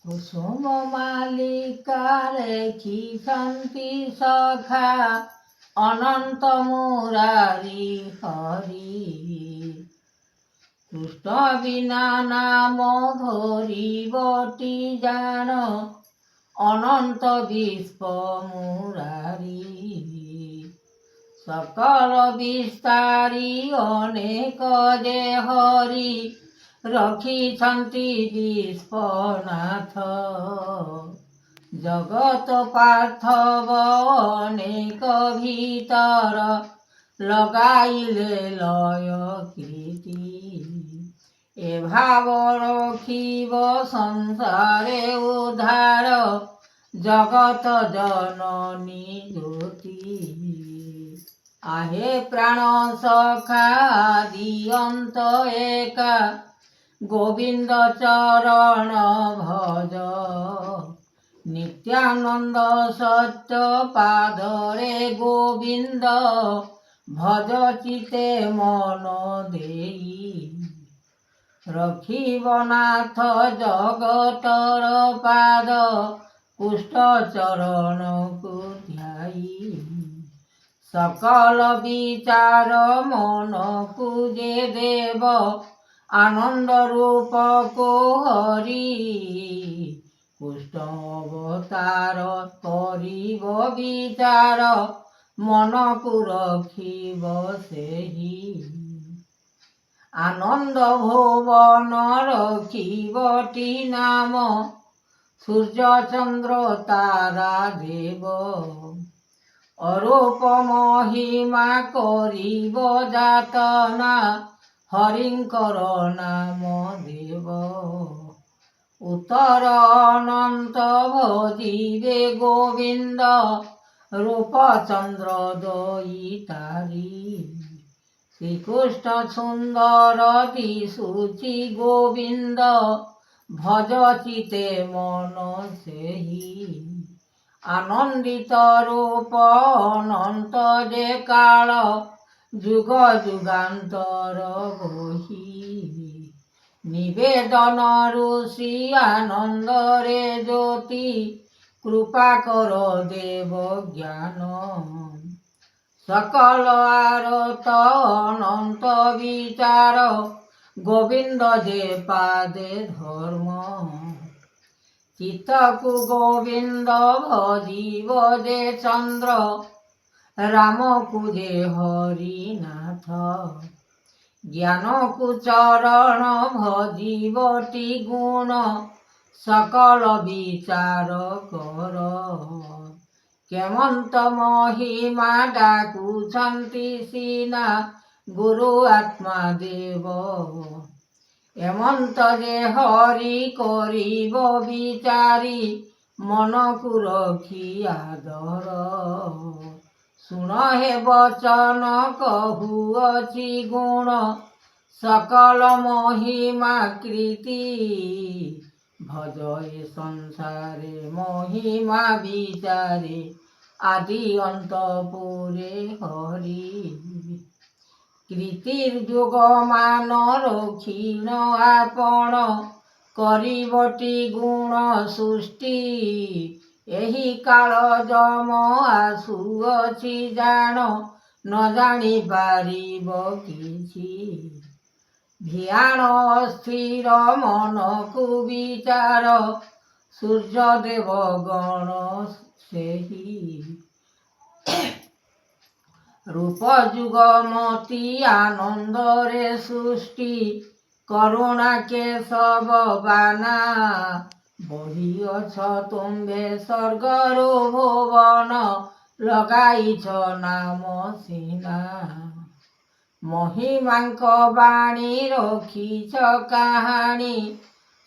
कुसुम मालिका लेखिछन्ति सखा अनंत मुरारी हरि। कृष्ण बिना नाम धरिबटी जान अनंत विश्व मुरारी। सकल विस्तारी अनेक जे हरि रखिछन्ति विश्वनाथ। जगत पार्थव अनेक भीतर लगाइले लय कृति। ए भाव रखिब संसारे उद्धार जगत जननी ज्योति। आहे प्राण सखा दियंत एका गोविंद चरण भज। नित्यानंद सत्य पादरे गोविंद भज चिते मन देई। रखिब नाथ जगतर पाद कुष्ठ चरण को ध्याई। सकल विचार मन कुजे देव आनंद रूप को हरि। कुष्ठ अवतार करिब विचार मन को रखिब सेहि। आनंद भुवन रखिबटी नाम सूर्य चंद्र तारा देव। अरूप महिमा करिब जातना हरिंकर नाम देव। उत्तर अनंत भजिबे गोविंद रूप चंद्र दयितारी। श्रीकृष्ण सुंदर दिशुचि गोविंद भज चिते मन सेहि। आनंदित रूप अनंत जे काल जुग जुगान्तर बही। निवेदन ऋषि आनंद रे ज्योति कृपा कर देव ज्ञान। सकल आरत अनंत विचार गोविंद जे पादे धर्म। चित्तकु गोविंद भजिब जे चंद्र राम को जे हरिनाथ। ज्ञान को चरण भजिबटी गुण सकल विचार कर। केमंत महिमा डाकुछन्ति सीना गुरु आत्मा देव। एमंत जे हरि करिब विचारी मन को रखी आदर। सुन हे वचन कहुअछि गुण सकल महिमा कृति। भज ए संसारे महिमा विचारे आदि अंत पुरे हरि। कृतिर्युग मान रखिन आपण करिबटी गुण सृष्टि। एही काल जम आसुअछि जान न जानी पारिब किछि। ध्यान अस्थिर मन को विचार सूर्य देव गण सेहि। रूप जुग मति आनंद रे सृष्टि करुणा के सब बाना। बहिअछ तुम्बे स्वर्गर भुवन लगाइछ नाम सीना। महिमांक बाणी रखिछ काहानी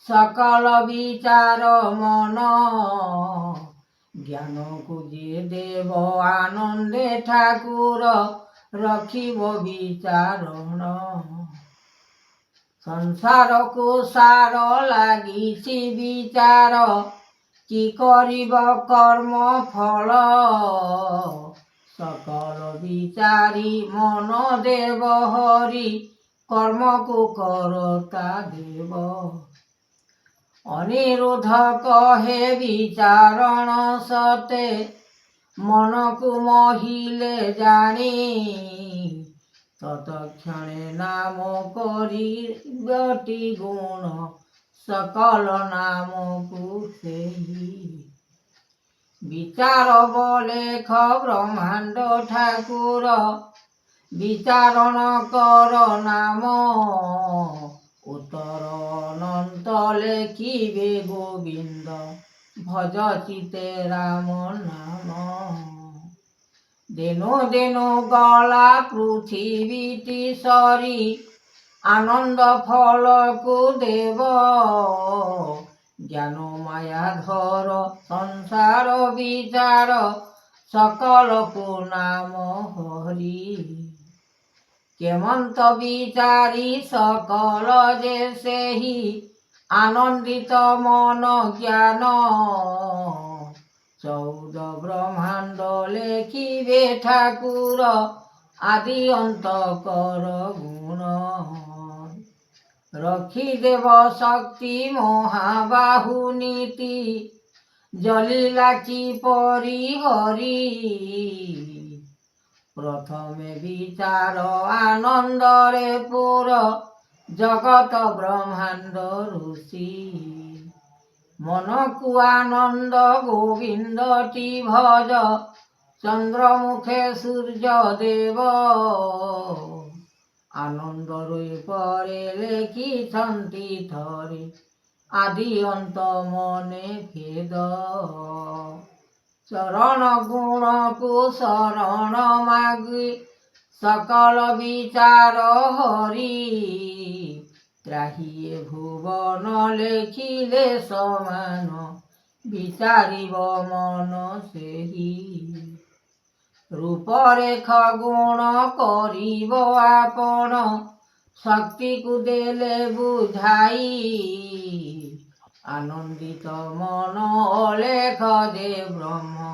सकल विचार मन। ज्ञान को जे देव आनंदे ठाकुर रखिब विचारण। संसार को सार लागिछि विचार कि करिब कर्म फल। सकल विचारी मन देव हरि कर्म को करता देव। ଅନିରୁଦ୍ଧ କହେ ବିଚାରଣ ସତେ ମନକୁ ମୋହିଲେ ଜାଣି ତତକ୍ଷଣେ ନାମ କରିବଟି ଗୁଣ ସକଳ ନାମକୁ ସେହି ବିଚାର ବଲେଖ ବ୍ରହ୍ମାଣ୍ଡ ଠାକୁର ବିଚାରଣ କର ନାମ ଉତ୍ତର ଅନନ୍ତ ଲେଖିବେ ଗୋବିନ୍ଦ ଭଜ ଚିତେ ରାମ ନାମ ଦିନୁ ଦିନୁ ଗଲା ପୃଥିବୀଟି ସରି ଆନନ୍ଦ ଫଳକୁ ଦେବ ଜ୍ଞାନ ମାୟା ଘର ସଂସାର ବିଚାର ସକଳକୁ ନାମ ହରି କେମନ୍ତ ବିଚାରି ସକଳ ଯେ ସେହି ଆନନ୍ଦିତ ମନ ଜ୍ଞାନ 14 ବ୍ରହ୍ମାଣ୍ଡ ଲେଖିବେ ଠାକୁର ଆଦି ଅନ୍ତ କର ଗୁଣ ରଖିଦେବ ଶକ୍ତି ମହାବାହୁ ନୀତି ଜଲିଲା କିପରି ହରି ପ୍ରଥମେ ବିଚାର ଆନନ୍ଦରେ ପୁର ଜଗତ ବ୍ରହ୍ମାଣ୍ଡ ଋଷି ମନକୁ ଆନନ୍ଦ ଗୋବିନ୍ଦଟି ଭଜ ଚନ୍ଦ୍ରମୁଖେ ସୂର୍ଯ୍ୟ ଦେବ ଆନନ୍ଦ ରୂପରେ ଲେଖିଛନ୍ତି ଥରେ ଆଦି ଅନ୍ତ ମନେ ଭେଦ ଚରଣ ଗୁଣକୁ ଶରଣ ମାଗି ସକଳ ବିଚାର ହରି ତ୍ରାହିଏ ଭୁବନ ଲେଖିଲେ ସମାନ ବିଚାରିବ ମନ ସେହି ରୂପରେଖ ଗୁଣ କରିବ ଆପଣ ଶକ୍ତିକୁ ଦେଲେ ବୁଝାଇ ଆନନ୍ଦିତ ମନ ଅଲେଖ ଯେ ବ୍ରହ୍ମ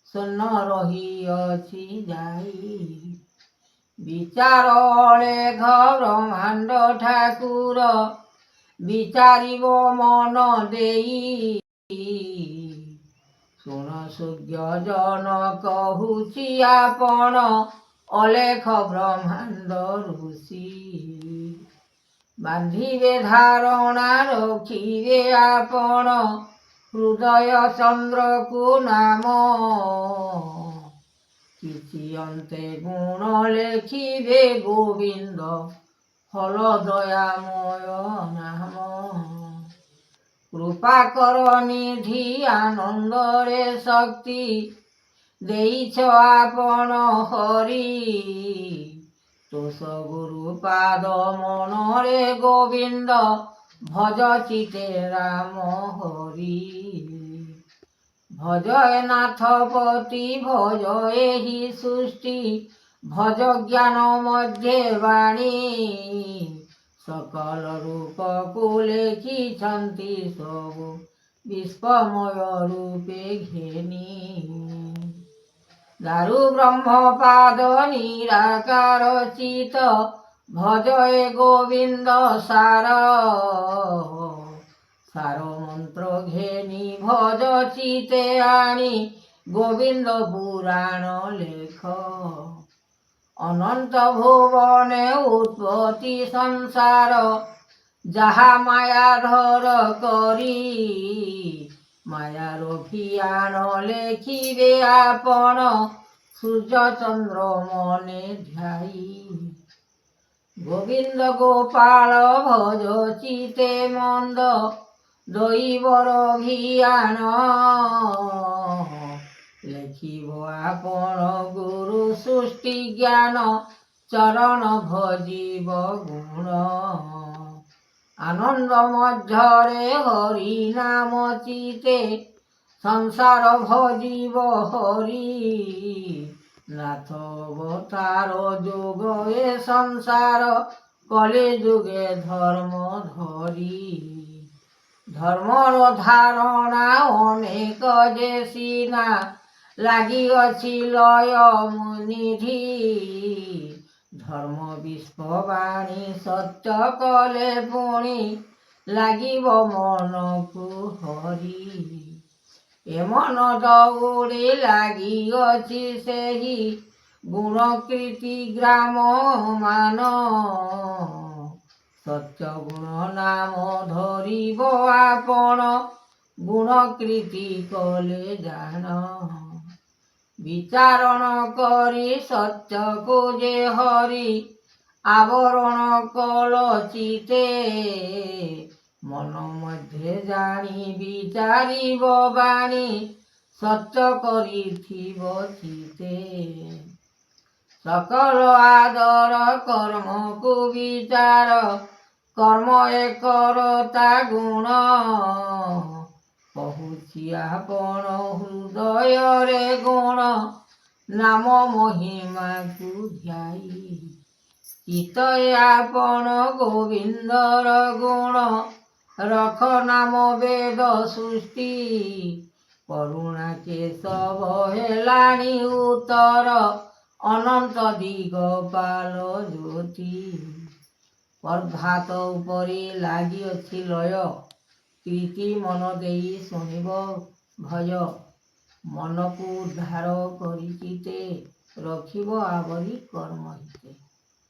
ଶୂନ୍ୟ ରହିଅଛି ଯାଇ ବିଚାର ଅଲେଖ ବ୍ରହ୍ମାଣ୍ଡ ଠାକୁର ବିଚାରିବ ମନ ଦେଇ ଶୁଣ ସୂର୍ଯ୍ୟ ଜନ କହୁଛି ଆପଣ ଅଲେଖ ବ୍ରହ୍ମାଣ୍ଡ ଋଷି ବାନ୍ଧିବେ ଧାରଣା ରଖିବେ ଆପଣ ହୃଦୟ ଚନ୍ଦ୍ରକୁ ନାମ କିଛି ଅନ୍ତେ ଗୁଣ ଲେଖିବେ ଗୋବିନ୍ଦ ଫଳ ଦୟାମୟ ନାମ କୃପା କର ନିଧି ଆନନ୍ଦରେ ଶକ୍ତି ଦେଇଛ ଆପଣ ହରି ତୋଷ ଗୁରୁ ପାଦ ମନରେ ଗୋବିନ୍ଦ ଭଜ ଚିତେ ରାମ ହରି ଭଜ ଏ ନାଥପତି ଭଜ ଏହି ସୃଷ୍ଟି ଭଜ ଜ୍ଞାନ ମଧ୍ୟେ ବାଣୀ ସକଳ ରୂପକୁ ଲେଖିଛନ୍ତି ସବୁ ବିଶ୍ୱମୟ ରୂପେ ଘେନି ଦାରୁ ବ୍ରହ୍ମ ପାଦ ନିରାକାର ଚିତ ଭଜ ଏ ଗୋବିନ୍ଦ ସାର ସାର ମନ୍ତ୍ର ଘେନି ଭଜ ଚିତେ ଆଣି ଗୋବିନ୍ଦ ପୁରାଣ ଲେଖ ଅନନ୍ତ ଭୁବନେ ଉତ୍ପତ୍ତି ସଂସାର ଯାହା ମାୟାଧର କରି ମାୟାର ଭିଆଣ ଲେଖିବେ ଆପଣ ସୂର୍ଯ୍ୟ ଚନ୍ଦ୍ର ମନେ ଧ୍ୟାଇ ଗୋବିନ୍ଦ ଗୋପାଳ ଭଜ ଚିତେ ମନ୍ଦ ଦୈବର ଭିଆଣ ଲେଖିବ ଆପଣ ଗୁରୁ ସୃଷ୍ଟି ଜ୍ଞାନ ଚରଣ ଭଜିବ ଗୁଣ ଆନନ୍ଦ ମଧ୍ୟରେ ହରି ନାମ ଚିତେ ସଂସାର ଭଜିବ ହରି ନାଥ ଅବତାର ଯୋଗ ଏ ସଂସାର କଳି ଯୁগে ଧର୍ମ ଧରି ଧର୍ମର ଧାରଣା ଅନେକ ଯେ ସିନା ଲାଗିଅଛି ଲୟ ନିଧି ଧର୍ମ ବିଶ୍ୱବାଣୀ ସତ୍ୟ କଲେ ପୁଣି ଲାଗିବ ମନକୁ ହରି। ଏ ମନ ଦଉଡ଼ି ଲାଗିଅଛି ସେହି ଗୁଣକୀର୍ତ୍ତି ଗ୍ରାମ ମାନ। ସତ୍ୟ ଗୁଣ ନାମ ଧରିବ ଆପଣ, ଗୁଣକୀର୍ତ୍ତି କଲେ ଜାଣ। ବିଚାରଣ କରି ସତ୍ୟକୁ ଯେ ହରି, ଆବରଣ କଲ ଚିତେ। ମନ ମଧ୍ୟରେ ଜାଣି ବିଚାରିବ ବାଣୀ, ସତ୍ୟ କରିଥିବ ଚିତେ। ସକଳ ଆଦର କର୍ମକୁ ବିଚାର, କର୍ମ ଏକରତା ଗୁଣ। କହୁଛି ଆପଣ ହୃଦୟରେ ଗୁଣ, ନାମ ମହିମାକୁ ଧ୍ୟାଇ। ଚିତ୍ତରେ ଆପଣ ଗୋବିନ୍ଦର ଗୁଣ, ରଖ ନାମ ବେଦ ସୃଷ୍ଟି। କରୁଣା କେଶବ ହେଲାଣି ଉତ୍ତର, ଅନନ୍ତ ଦିଗପାଲ ଜ୍ୟୋତି। ପ୍ରଭାତ ଉପରେ ଲାଗିଅଛି ଲୟ, କୀର୍ତ୍ତି ମନ ଦେଇ ଶୁଣିବ ଭୟ। ମନକୁ ଉଦ୍ଧାର କରି ଚିତେ, ରଖିବ ଆବରି କର୍ମ ହିତେ।